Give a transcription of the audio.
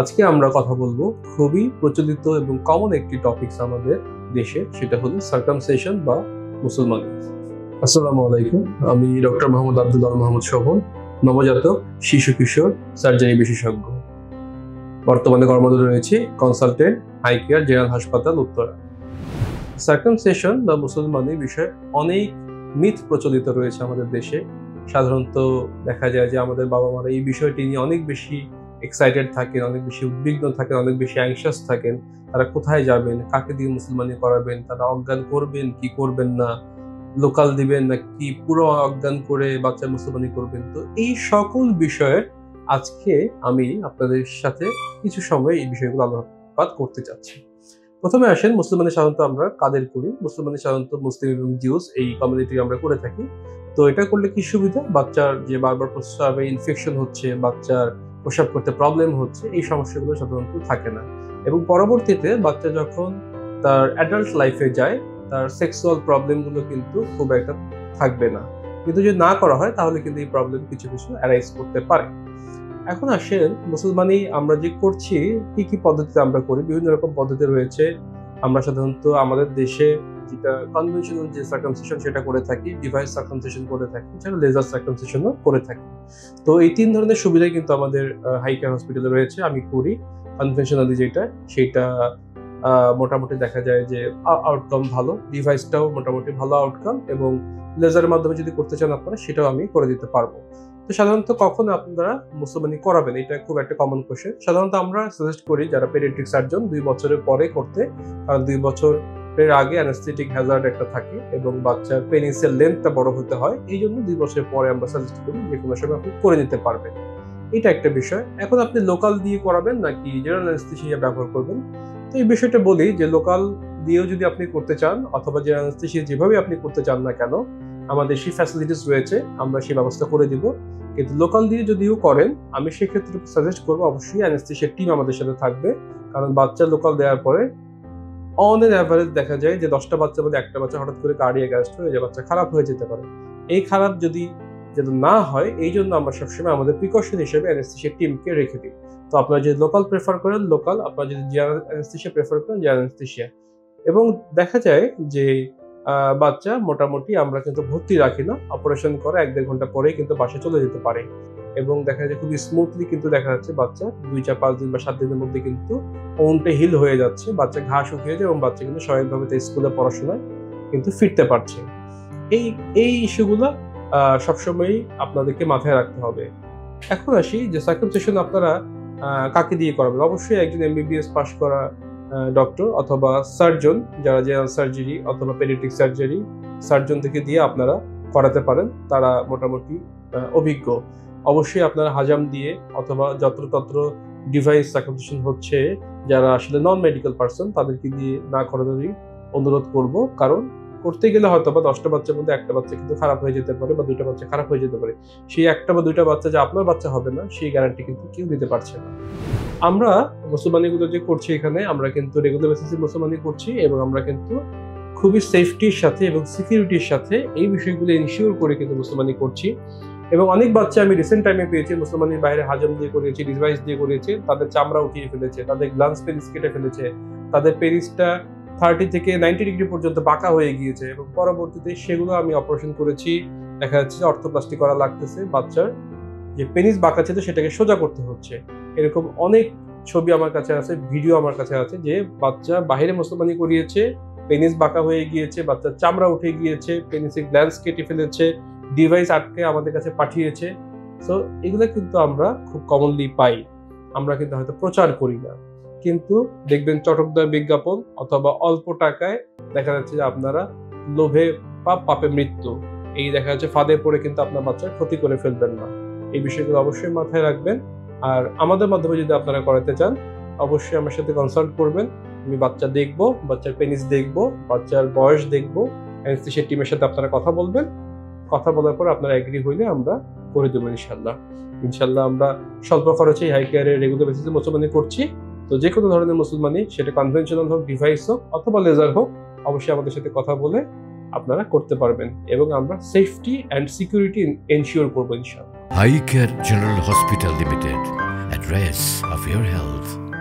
আজকে আমরা কথা বলবো খুবই প্রচলিত এবং কমন একটি টপিকস আমাদের দেশে, সেটা হলো সার্কামসিশন বা মুসলমানি। আসসালামু আলাইকুম, আমি ডক্টর মোহাম্মদ আব্দুল্লাহ মাহমুদ শোভন, নবজাতক শিশু কিশোর সার্জারি বিশেষজ্ঞ। বর্তমানে কর্মরত রয়েছে কনসালটেন্ট হাই কেয়ার জেনারেল হাসপাতাল উত্তরা। সার্কামসিশন বা মুসলমানি বিষয়ে অনেক মিথ প্রচলিত রয়েছে আমাদের দেশে। সাধারণত দেখা যায় যে আমাদের বাবা মারা এই বিষয়টি নিয়ে অনেক বেশি এক্সাইটেড থাকেন, অনেক বেশি উদ্বিগ্ন থাকেন, অনেক বেশি অ্যাংশাস থাকেন। তারা কোথায় যাবেন, কাকে দিয়ে মুসলমানি করাবেন, তারা অজ্ঞান করবেন কি করবেন না, লোকাল দিবেন নাকি পুরো অজ্ঞান করে বাচ্চা মুসলমানি করবেন। তো এই সকল বিষয়ের আজকে আমি আপনাদের সাথে কিছু সময় এই বিষয়গুলো আলোকপাত করতে চাচ্ছি। প্রথমে আসেন, মুসলমানি সাধারণত আমরা কাদের করি? মুসলমানি সাধারণত মুসলিম এবং জিউস এই কমিউনিটি আমরা করে থাকি। তো এটা করলে কি সুবিধা? বাচ্চার যে বারবার প্রস্রাবে ইনফেকশন হচ্ছে, বাচ্চার প্রস্রাব করতে প্রবলেম হচ্ছে, এই সমস্যাগুলো সাধারণত থাকে না। এবং পরবর্তীতে বাচ্চা যখন তার অ্যাডাল্ট লাইফে যায়, তার সেক্সুয়াল প্রবলেমগুলো কিন্তু খুব একটা থাকবে না। কিন্তু যদি না করা হয় তাহলে কিন্তু এই প্রবলেম কিছু কিছু অ্যারাইজ করতে পারে। এখন আসেন, মুসলমানি আমরা যে করছি কি কি পদ্ধতিতে আমরা করি? বিভিন্ন রকম পদ্ধতি রয়েছে। আমরা সাধারণত আমাদের দেশে যেটা কনভেনশনাল যে সার্কামসিশন সেটা করে থাকি, ডিভাইস সার্কামসিশন করে থাকি, এছাড়া লেজার সার্কামসিশনও করে থাকি। তো এই তিন ধরনের সুবিধাই কিন্তু আমাদের হাই কেয়ার হসপিটালে রয়েছে। আমি করি কনভেনশনালি যেটা, সেটা মোটামুটি দেখা যায় যে আউটকাম ভালো, ডিভাইসটাও মোটামুটি ভালো আউটকাম, এবং লেজারের মাধ্যমে যদি করতে চান আপনারা সেটাও আমি করে দিতে পারবো। তো সাধারণত কখন আপনারা মুসলমানি করাবেন, এটা খুব একটা কমন কোশ্চেন। সাধারণত আমরা সাজেস্ট করি যারা পেডিয়াট্রিক সার্জন 2 বছরের পরে করতে, কারণ 2 বছরের আগে অ্যানাস্থেটিক হ্যাজার্ড একটা থাকে এবং বাচ্চার পেনিসের লেন্থটা বড় হতে হয়। এই জন্য 2 বছরের পরে আমরা সাজেস্ট করি যে কোনো সময় আপনি করে নিতে পারবেন। এটা একটা বিষয়। এখন আপনি লোকাল দিয়ে করাবেন নাকি জেনারেল অ্যানেস্থেসিয়া ব্যবহার করবেন? তো এই বিষয়টা বলি যে লোকাল দিয়েও যদি আপনি করতে চান অথবা জেনারেল অ্যানেস্থেসিয়া যেভাবে আপনি করতে চান না কেন, আমাদের সেই ফ্যাসিলিটিস রয়েছে, আমরা সেই ব্যবস্থা করে দিব। কিন্তু লোকাল দিয়ে যদিও করেন, আমি সেক্ষেত্রে সাজেস্ট করবো অবশ্যই অ্যানেস্থেসিয়া টিম আমাদের সাথে থাকবে। কারণ বাচ্চা লোকাল দেওয়ার পরে অন এন অ্যাভারেজ দেখা যায় যে 10টা বাচ্চার মধ্যে একটা বাচ্চা হঠাৎ করে কার্ডিয়াক অ্যারেস্ট হয়ে যায়, বাচ্চা খারাপ হয়ে যেতে পারে। এই খারাপ যদি যাতে না হয়, এই জন্য আমরা সবসময় আমাদের প্রিকশন হিসেবে অ্যানেস্থেসিয়া টিমকে রেখে দিই। তো আপনারা যদি লোকাল প্রেফার করেন লোকাল, আপনারা যদি জেনারেল অ্যানেস্থেসিয়া প্রেফার করেন জেনারেল অ্যানেস্থেসিয়া। এবং দেখা যায় যে বাচ্চা মোটামুটি আমরা কিন্তু ভর্তি রাখি না, অপারেশন করে 1-1.5 ঘন্টা পরেই কিন্তু বাসায় চলে যেতে পারে। এবং দেখা যায় খুবই স্মুথলি কিন্তু দেখা যাচ্ছে বাচ্চা 2-4-5 দিন বা 7 দিনের মধ্যে কিন্তু ওউন্ডটা হিল হয়ে যাচ্ছে, বাচ্চা ঘা শুকিয়ে যায় এবং বাচ্চা কিন্তু স্বাভাবিকভাবে তার স্কুলে পড়াশোনায় কিন্তু ফিরতে পারছে। এই ইস্যুগুলো সবসময়ই আপনাদেরকে মাথায় রাখতে হবে। এখন আসি যে সার্কামসিশন আপনারা কাকে দিয়ে করাবেন? অবশ্যই একজন এমবিবিএস পাস করা ডক্টর অথবা সার্জন, যারা জেনারেল সার্জারি অথবা পেডিয়াট্রিক সার্জারি সার্জন থেকে দিয়ে আপনারা করাতে পারেন, তারা মোটামুটি অভিজ্ঞ। অবশ্যই আপনারা হাজাম দিয়ে অথবা যত্রতত্র ডিভাইস সার্কামসিশন হচ্ছে যারা আসলে নন মেডিকেল পার্সন, তাদেরকে দিয়ে না করানোরই অনুরোধ করব। কারণ করতে গেলে হয়তো বা 10টা বাচ্চার মধ্যে একটা বাচ্চা কিন্তু খারাপ হয়ে যেতে পারে বা 2টা বাচ্চা খারাপ হয়ে যেতে পারে। সেই একটা বা 2টা বাচ্চা যে আপনার বাচ্চা হবে না, সেই গ্যারান্টি কিন্তু কেউ দিতে পারছে না। আমরা মুসলমানিগুলো যে করছি এখানে, আমরা কিন্তু রেগুলার বেসিসে মুসলমানি করছি এবং আমরা কিন্তু খুবই সেফটির সাথে এবং সিকিউরিটির সাথে এই বিষয়গুলো এনশিওর করে কিন্তু মুসলমানি করছি। এবং অনেক বাচ্চা আমি রিসেন্ট টাইমে পেয়েছি মুসলমানির বাইরে হাজম দিয়ে করিয়েছি, ডিভাইস দিয়ে করিয়েছে, তাদের চামড়া উঠিয়ে ফেলেছে, তাদের গ্লান্স পেনিস কেটে ফেলেছে, তাদের পেনিসটা 30 থেকে 90 ডিগ্রি পর্যন্ত বাঁকা হয়ে গিয়েছে এবং পরবর্তীতে সেগুলো আমি অপারেশন করেছি। দেখা যাচ্ছে অর্থোপ্লাস্টি করা লাগতেছে, বাচ্চার যে পেনিস বাঁকা ছিল সেটাকে সোজা করতে হচ্ছে। এরকম অনেক ছবি আমার কাছে আছে, ভিডিও আমার কাছে আছে যে বাচ্চা বাইরে মুসলমানি করিয়েছে, পেনিস বাঁকা হয়ে গিয়েছে, বাচ্চার চামড়া উঠে গিয়েছে, পেনিসে গ্ল্যান্স কেটে ফেলেছে, ডিভাইস আটকে আমাদের কাছে পাঠিয়েছে। সো এগুলো কিন্তু আমরা খুব কমনলি পাই, আমরা কিন্তু হয়তো প্রচার করি না। কিন্তু দেখবেন চটকদার বিজ্ঞাপন অথবা অল্প টাকায় দেখা যাচ্ছে যে আপনারা লোভে পাপে মৃত্যু, এই দেখা যাচ্ছে ফাঁদে পড়ে কিন্তু আপনার বাচ্চার ক্ষতি করে ফেলবেন না। এই বিষয়গুলো অবশ্যই মাথায় রাখবেন। আর আমাদের মাধ্যমে যদি আপনারা করাতে চান, অবশ্যই আমার সাথে কনসাল্ট করবেন। আমি বাচ্চা দেখবো, বাচ্চার পেনিস দেখবো, বাচ্চার বয়স দেখবো, অ্যানেস্থেসিয়া টিমের সাথে আপনারা কথা বলবেন। কথা বলার পর আপনারা এগ্রি হইলে আমরা করে দেবো ইনশাল্লাহ। আমরা স্বল্প খরচে হাই কেয়ারে রেগুলার বেসিসে মুসলমানি করছি। তো যে কোনো ধরনের মুসলমানি, সেটা কনভেনশনাল হোক, ডিভাইস হোক অথবা লেজার হোক, অবশ্যই আমাদের সাথে কথা বলে আপনারা করতে পারবেন এবং আমরা সেফটি অ্যান্ড সিকিউরিটি এনশিওর করবো ইনশাআল্লাহ। High care general hospital limited, a address of your health.